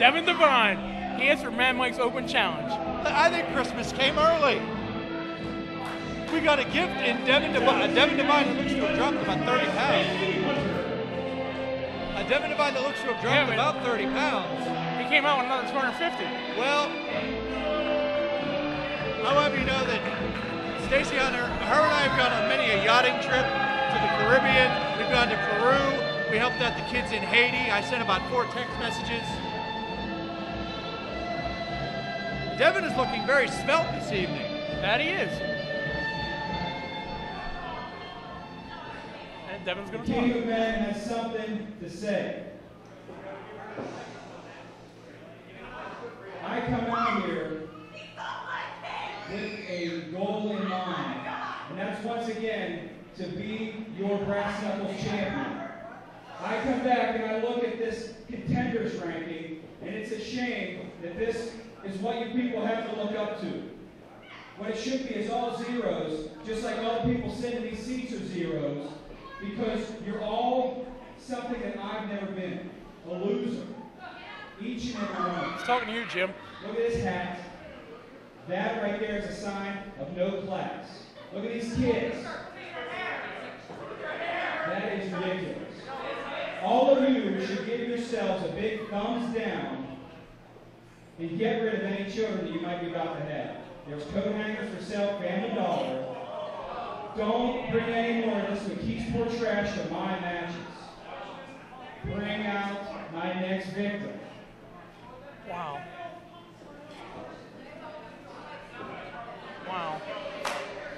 Devin Devine. He answered Mad Mike's open challenge. I think Christmas came early. We got a gift in Devin Devine. Devin Devine that looks to have dropped about 30 pounds. A Devin Devine that looks to have dropped about 30 pounds. He came out with another 250. Well, I'll have you know that Stacy, her and I have gone on many a yachting trip to the Caribbean. We've gone to Peru. We helped out the kids in Haiti. I sent about 4 text messages. Devin is looking very svelte this evening. That he is. And Devin's going to talk. The King of Men has something to say. I come out here with a goal in mind, and that's once again to be your brass knuckles champion. I come back and I look at this contenders ranking, and it's a shame that this is what you people have to look up to. What it should be is all zeros, just like all the people sitting in these seats are zeros, because you're all something that I've never been, a loser. Each and every one. He's talking to you, Jim. Look at this hat. That right there is a sign of no class. Look at these kids. That is ridiculous. All of you should give yourselves a big thumbs down and get rid of any children that you might be about to have. There's coat hangers for sale, Family Dollar. Don't bring any more of this McKeesport trash to my matches. Bring out my next victim. Wow. Wow.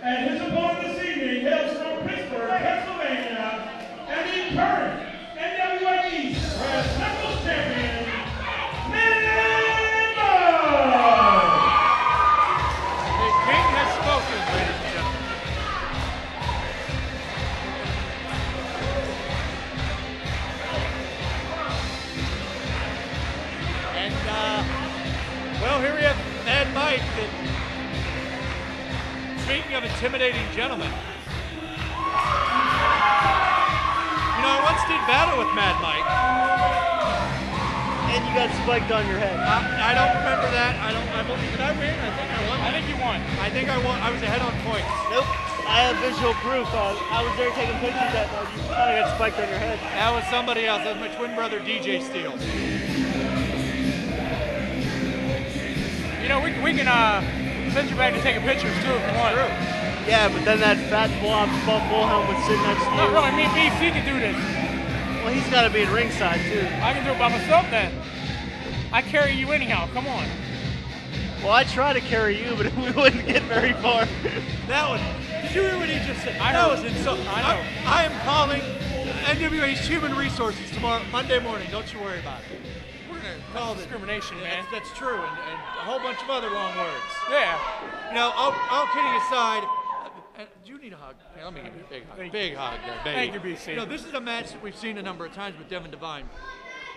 And his opponent this evening hails from Pittsburgh, Pennsylvania, and the current NWA East Brass Knuckles Champion, Mad Mike! The king has spoken, ladies and gentlemen. And, well, here we have Mad Mike. Speaking of intimidating gentlemen, you know, I once did battle with Mad Mike. And you got spiked on your head. I don't remember that. Did I win? I think I won. I think you won. I think I won. I was ahead on points. Nope. I have visual proof. I was there taking pictures that night. You kind of got spiked on your head. That was somebody else. That was my twin brother, DJ Steele. You know, we can send you back to take a picture too if you want. True. Yeah, but then that fat blob bullhound would sit next to you. No, really, me and BC can do this. Well, he's got to be at ringside too. I can do it by myself then. I carry you anyhow. Come on. Well, I try to carry you, but we wouldn't get very far. That was. Did you hear what he just said? I that heard. was insulting. I know. I am calling NWA's Human Resources tomorrow, Monday morning. Don't you worry about it. We're gonna call this Discrimination, man. That's true, and a whole bunch of other long words. Yeah. You know, all kidding aside. Do you need a hug? Here, let me give you a big hug. Big hug there, baby. Thank you, BC. You know, this is a match that we've seen a number of times with Devin Devine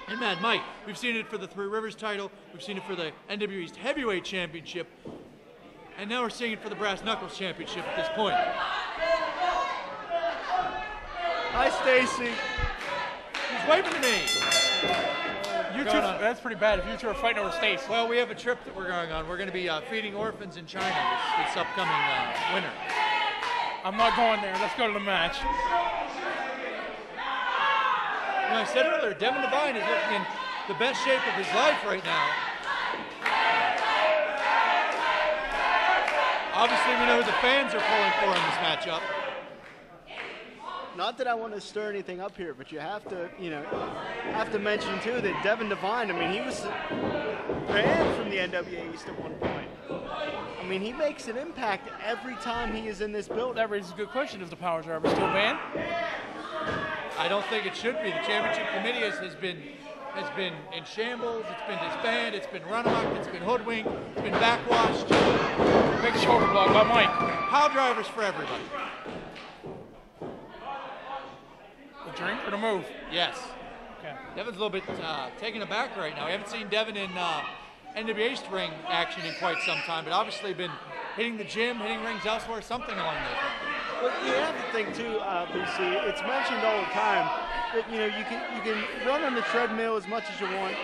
and Mad Mike. We've seen it for the Three Rivers title. We've seen it for the NWA East Heavyweight Championship. And now we're seeing it for the Brass Knuckles Championship at this point. Hi, Stacy. He's waving to me. You two, that's pretty bad if you two are fighting over Stacy. Well, we have a trip that we're going on. We're going to be feeding orphans in China this upcoming winter. I'm not going there. Let's go to the match. You know, I said earlier, Devin Devine is looking in the best shape of his life right now. Obviously, we know who the fans are pulling for in this matchup. Not that I want to stir anything up here, but you have to, mention too that Devin Devine. I mean, he was banned from the NWA East at one point. I mean, he makes an impact every time he is in this building. That raises a good question. Is the Powers are ever still banned? I don't think it should be. The championship committee has been in shambles. It's been disbanded. It's been run amok. It's been hoodwinked. It's been backwashed. Big shoulder block by Mike. Pile drivers for everybody. The drink or the move? Yes. Okay. Devin's a little bit taken aback right now. We haven't seen Devin in NWA East ring action in quite some time, but obviously been hitting the gym, hitting rings elsewhere, something along those lines. Well, you have to think too, BC. It's mentioned all the time that you can run on the treadmill as much as you want.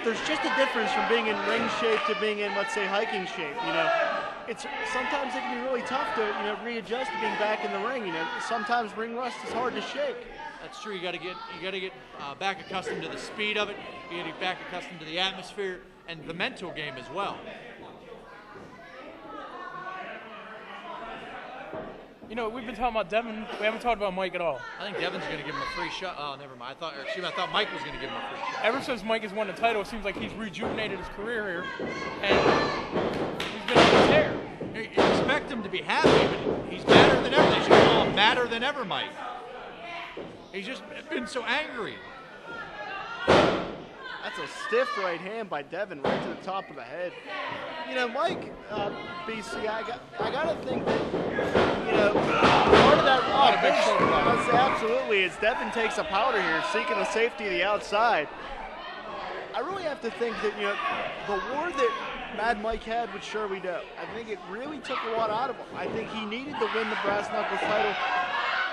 there's just a difference from being in ring shape to being in, let's say, hiking shape. You know, it's sometimes it can be really tough to readjust to being back in the ring. You know, sometimes ring rust is hard to shake. That's true. You got to get back accustomed to the speed of it. You got to get back accustomed to the atmosphere and the mental game as well. You know, we've been talking about Devin. We haven't talked about Mike at all. I think Devin's going to give him a free shot. Oh, never mind. I thought Mike was going to give him a free shot. Ever since Mike has won the title, it seems like he's rejuvenated his career here, and he's been on tear. You expect him to be happy, but he's madder than ever. They should call him madder than ever, Mike. He's just been so angry. That's a stiff right hand by Devin right to the top of the head. You know, Mike, BC, I got to think that, part of that, absolutely, is Devin takes a powder here, seeking the safety of the outside. I really have to think that, the war that Mad Mike had with Sherry Doe, I think it really took a lot out of him. I think he needed to win the brass knuckles title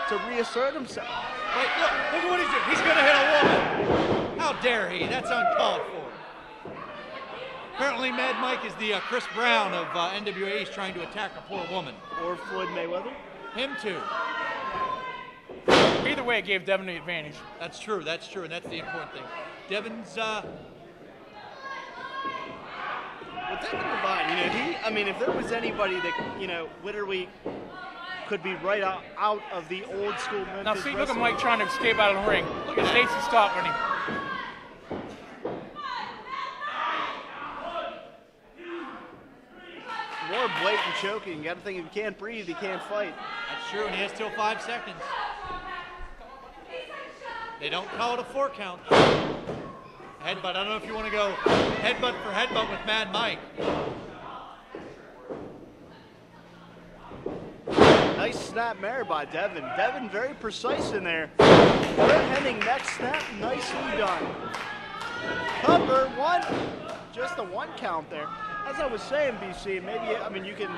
to reassert himself. Wait, look at what he's doing. He's going to hit a woman. How dare he? That's uncalled for. Apparently, Mad Mike is the Chris Brown of NWA. He's trying to attack a poor woman. Or Floyd Mayweather. Him too. Either way, it gave Devin the advantage. That's true, and that's the important thing. Devin's, Well, Devin Devine, if there was anybody that, literally could be right out of the old school Memphis Now see, look at Mike trying to escape out of the ring. Look at Stacy stopping him. More blatant choking. You got to think if you can't breathe, you can't fight. that's true, and he has till 5 seconds. They don't call it a 4 count. Headbutt. I don't know if you want to go headbutt for headbutt with Mad Mike. Nice snap mare by Devin. Devin very precise in there. Heading neck snap, nicely done. Cover one, just a 1 count there. As I was saying, BC, maybe, you can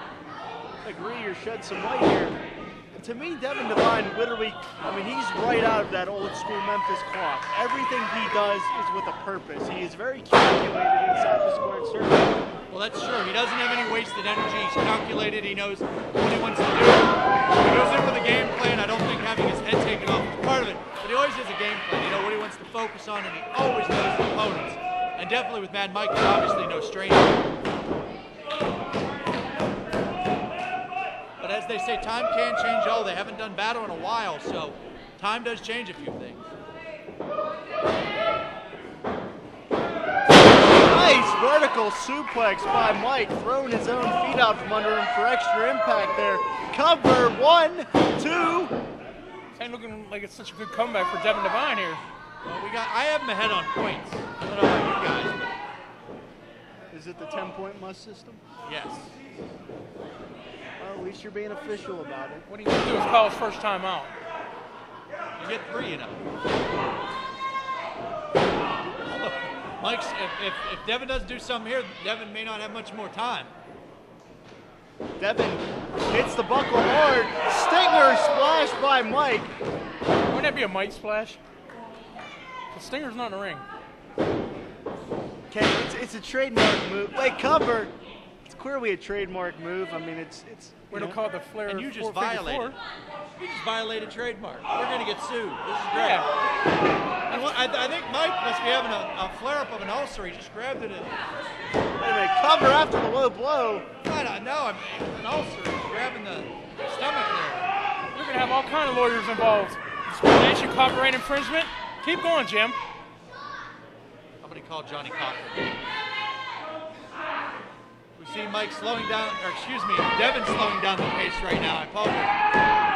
agree or shed some light here. To me, Devin Devine literally, he's right out of that old school Memphis cloth. Everything he does is with a purpose. He is very calculated inside the squared circle. Well, that's true. He doesn't have any wasted energy. He's calculated. He knows what he wants to do. He goes in with a game plan. I don't think having his head taken off is part of it, but he always has a game plan. You know what he wants to focus on, and he always knows his opponents. And definitely with Mad Mike, he's obviously no stranger. But as they say, time can change all. They haven't done battle in a while, so time does change a few things. Nice vertical suplex by Mike, throwing his own feet out from under him for extra impact there. Cover, 1, 2. This ain't looking like it's such a good comeback for Devin Devine here. Well, I have him ahead on points. I don't know about you guys, but Is it the 10-point must system? yes. Well, at least you're being official about it. What he needs to do is call his first time out. You get 3, Mike's, if Devin doesn't do something here, Devin may not have much more time. Devin hits the buckle hard. Stinger splash by Mike. Wouldn't that be a Mike splash? The Stinger's not in the ring. Okay, it's a trademark move. Wait, cover. It's clearly a trademark move. It's We're going to call it the Flair. And you just 454. violated. You just violated trademark. We're going to get sued. This is great. Yeah. And I think Mike must be having a flare-up of an ulcer. He just grabbed it. Wait a minute, cover after the low blow. I don't know. An ulcer. He's grabbing the stomach there. We're going to have all kind of lawyers involved. Discrimination, copyright infringement. Keep going, Jim. Somebody called Johnny Cochran. We see Mike Devin slowing down the pace right now. I apologize.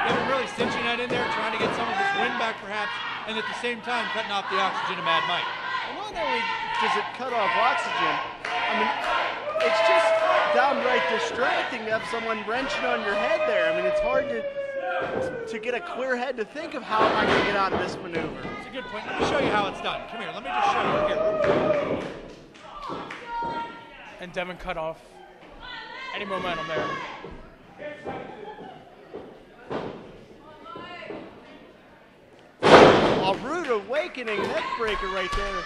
Devin really cinching that in there, trying to get some of his wind back perhaps, and at the same time cutting off the oxygen of Mad Mike. Well, not only does it cut off oxygen, it's just downright distracting to have someone wrenching on your head there. It's hard to get a clear head to think of how am I going to get out of this maneuver. It's a good point. Let me show you how it's done. Come here. Let me just show you here. And Devin cut off any momentum there. A rude awakening neck breaker right there.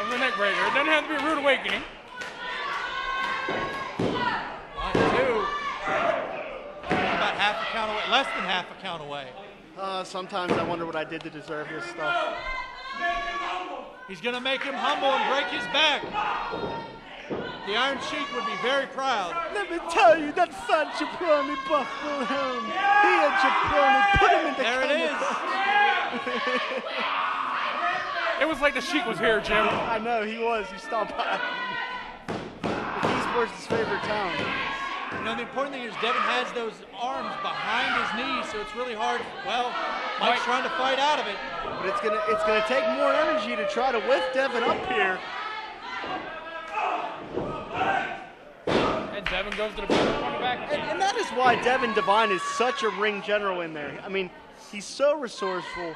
of the neck breaker. It doesn't have to be a rude awakening. 1, 2. About half a count away, less than half a count away. Sometimes I wonder what I did to deserve this stuff. He's going to make him humble and break his back. The Iron Sheik would be very proud. Let me tell you, that fat jabroni Buff Wilhelm, he a jabroni, put him in the There it is. It was like the Sheik was here, Jim. I know, he was. He stopped by. McKeesport's his favorite town. You know, the important thing is Devin has those arms behind his knees, so it's really hard. Well, Mike's trying to fight out of it. But it's gonna take more energy to try to lift Devin up here. And Devin goes to the on the back. And that is why Devin Devine is such a ring general in there. I mean, he's so resourceful.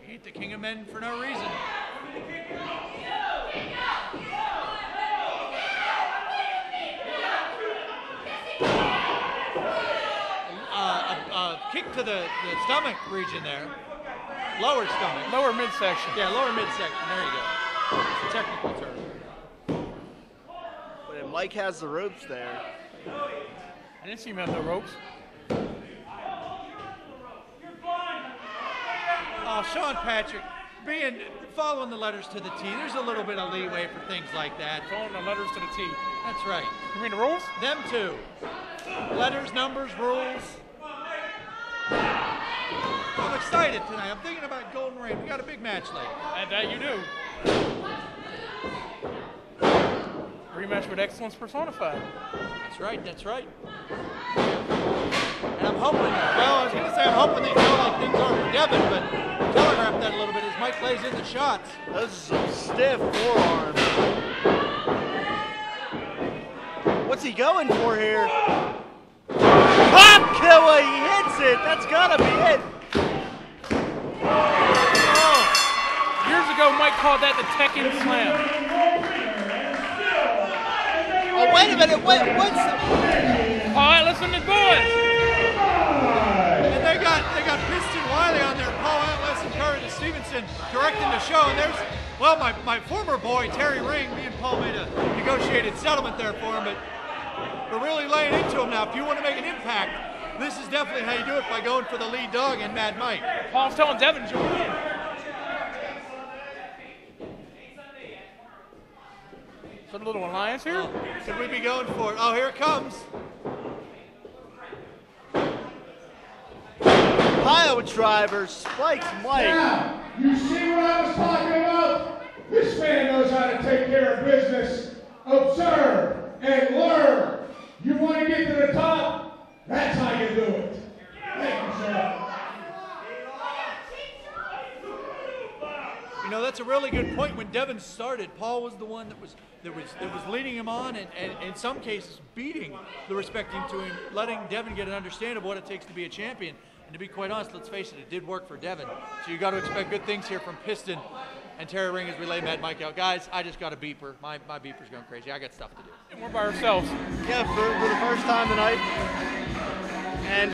He ain't the king of men for no reason. Kick to the stomach region there. Lower stomach. Lower midsection. Yeah, lower midsection. There you go. It's a technical term. But Mike has the ropes there. I didn't see him have no ropes. Oh, Sean Patrick, following the letters to the T. There's a little bit of leeway for things like that. Following the letters to the T. That's right. You mean the rules? Them too. Letters, numbers, rules. I'm excited tonight. I'm thinking about Golden Rain. We got a big match later. That you do. Rematch with excellence personified. That's right, that's right. And I'm hoping, well, I was going to say I'm hoping they feel like things are for Devin, but telegraph that a little bit as Mike plays in the shots. Those are some stiff forearms. What's he going for here? Pop killer, he hits it. That's gotta be it. Oh. Years ago, Mike called that the Tekken Slam. Oh, wait a minute. What's All right, listen to the boys. And they got Piston Wiley on there, Paul Atlas and Curtis Stevenson directing the show. And there's, well, my former boy, Terry Ring, me and Paul made a negotiated settlement there for him, but we're really laying into him now. If you want to make an impact, this is definitely how you do it, by going for the lead dog in Mad Mike. Paul's telling Devin to join in. Some little alliance here. Oh, could we be going for it? Oh, here it comes. Pile driver spikes Mike. Now, you see what I was talking about? This man knows how to take care of business. Observe and learn. You want to get to the top? That's how you do it. Thank you, sir. You know, that's a really good point. When Devin started, Paul was the one that was leading him on, and in some cases beating the respecting to him, letting Devin get an understanding of what it takes to be a champion. And to be quite honest, let's face it did work for Devin. So you got to expect good things here from Piston and Terry Ring as we lay Mad Mike out. Guys, I just got a beeper. My beeper's going crazy. I got stuff to do. And we're by ourselves. Yeah, for the first time tonight. And